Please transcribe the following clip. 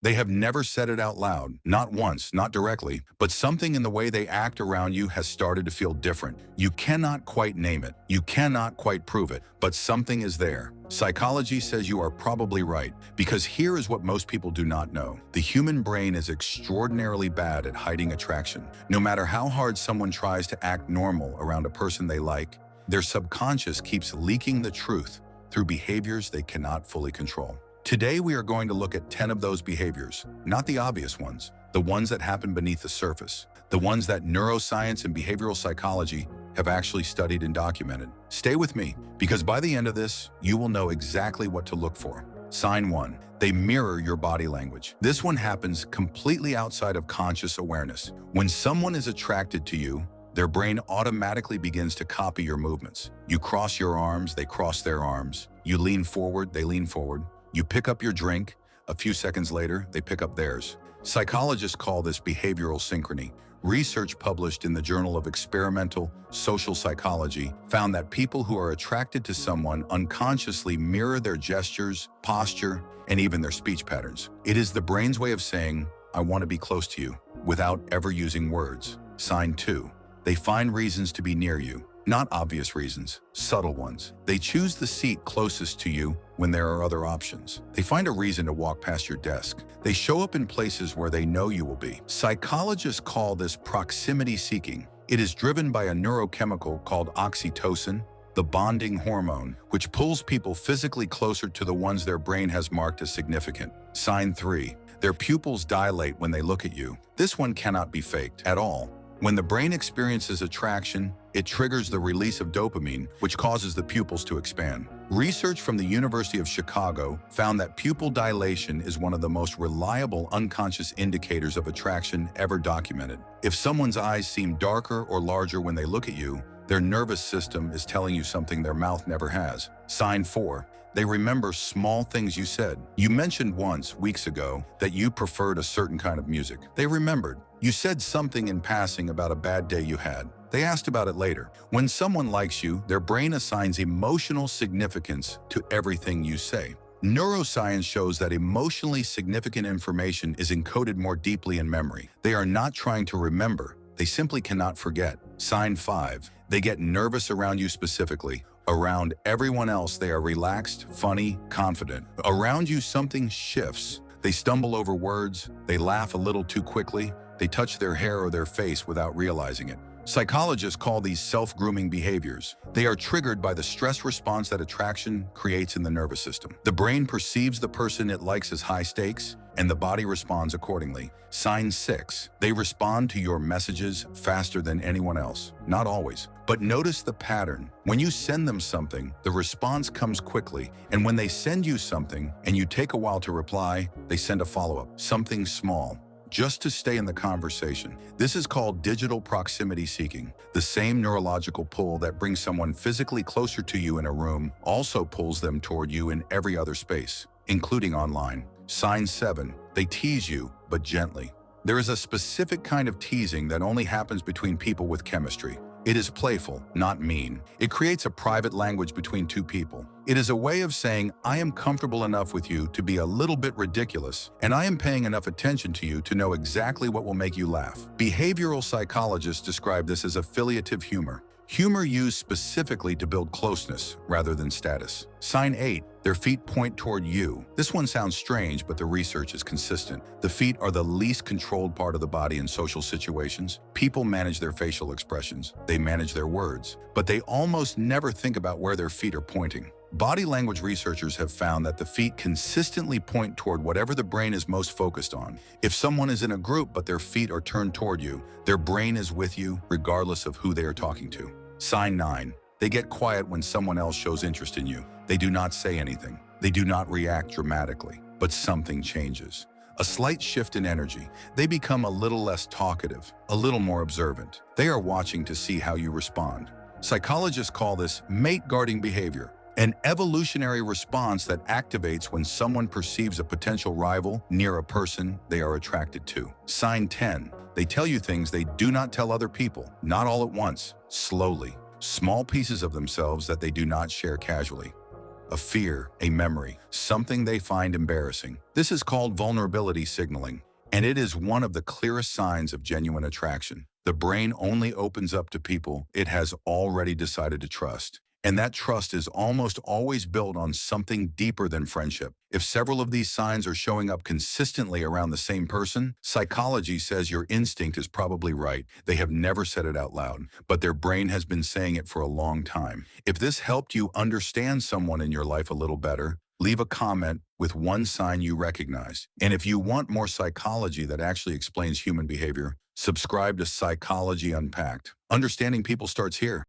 They have never said it out loud, not once, not directly, but something in the way they act around you has started to feel different. You cannot quite name it. You cannot quite prove it, but something is there. Psychology says you are probably right, because here is what most people do not know. The human brain is extraordinarily bad at hiding attraction. No matter how hard someone tries to act normal around a person they like, their subconscious keeps leaking the truth through behaviors they cannot fully control. Today, we are going to look at 10 of those behaviors, not the obvious ones, the ones that happen beneath the surface, the ones that neuroscience and behavioral psychology have actually studied and documented. Stay with me, because by the end of this, you will know exactly what to look for. Sign 1. They mirror your body language. This one happens completely outside of conscious awareness. When someone is attracted to you, their brain automatically begins to copy your movements. You cross your arms, they cross their arms. You lean forward, they lean forward. You pick up your drink, a few seconds later, they pick up theirs. Psychologists call this behavioral synchrony. Research published in the Journal of Experimental Social Psychology found that people who are attracted to someone unconsciously mirror their gestures, posture, and even their speech patterns. It is the brain's way of saying, "I want to be close to you," without ever using words. Sign 2. They find reasons to be near you. Not obvious reasons, subtle ones. They choose the seat closest to you when there are other options. They find a reason to walk past your desk. They show up in places where they know you will be. Psychologists call this proximity seeking. It is driven by a neurochemical called oxytocin, the bonding hormone, which pulls people physically closer to the ones their brain has marked as significant. Sign 3. Their pupils dilate when they look at you. This one cannot be faked at all. When the brain experiences attraction, it triggers the release of dopamine, which causes the pupils to expand. Research from the University of Chicago found that pupil dilation is one of the most reliable unconscious indicators of attraction ever documented. If someone's eyes seem darker or larger when they look at you, their nervous system is telling you something their mouth never has. Sign 4. They remember small things you said. You mentioned once, weeks ago, that you preferred a certain kind of music. They remembered. You said something in passing about a bad day you had. They asked about it later. When someone likes you, their brain assigns emotional significance to everything you say. Neuroscience shows that emotionally significant information is encoded more deeply in memory. They are not trying to remember. They simply cannot forget. Sign 5. They get nervous around you specifically. Around everyone else, they are relaxed, funny, confident. Around you, something shifts. They stumble over words. They laugh a little too quickly. They touch their hair or their face without realizing it. Psychologists call these self-grooming behaviors. They are triggered by the stress response that attraction creates in the nervous system. The brain perceives the person it likes as high stakes, and the body responds accordingly. Sign 6. They respond to your messages faster than anyone else. Not always, but notice the pattern. When you send them something, the response comes quickly, and when they send you something and you take a while to reply, they send a follow-up, something small, just to stay in the conversation. This is called digital proximity seeking. The same neurological pull that brings someone physically closer to you in a room also pulls them toward you in every other space, including online. Sign 7. They tease you, but gently. There is a specific kind of teasing that only happens between people with chemistry. It is playful, not mean. It creates a private language between two people. It is a way of saying, I am comfortable enough with you to be a little bit ridiculous, and I am paying enough attention to you to know exactly what will make you laugh. Behavioral psychologists describe this as affiliative humor. Humor used specifically to build closeness rather than status. Sign 8. Their feet point toward you. This one sounds strange, but the research is consistent. The feet are the least controlled part of the body in social situations. People manage their facial expressions. They manage their words, but they almost never think about where their feet are pointing. Body language researchers have found that the feet consistently point toward whatever the brain is most focused on. If someone is in a group but their feet are turned toward you, their brain is with you regardless of who they are talking to. Sign 9. They get quiet when someone else shows interest in you. They do not say anything. They do not react dramatically, but something changes. A slight shift in energy. They become a little less talkative, a little more observant. They are watching to see how you respond. Psychologists call this mate-guarding behavior, an evolutionary response that activates when someone perceives a potential rival near a person they are attracted to. Sign 10. They tell you things they do not tell other people, not all at once, slowly. Small pieces of themselves that they do not share casually. a fear, a memory, something they find embarrassing. This is called vulnerability signaling, and it is one of the clearest signs of genuine attraction. The brain only opens up to people it has already decided to trust. And that trust is almost always built on something deeper than friendship. If several of these signs are showing up consistently around the same person, psychology says your instinct is probably right. They have never said it out loud, but their brain has been saying it for a long time. If this helped you understand someone in your life a little better, leave a comment with one sign you recognize. And if you want more psychology that actually explains human behavior, subscribe to Psychology Unpacked. Understanding people starts here.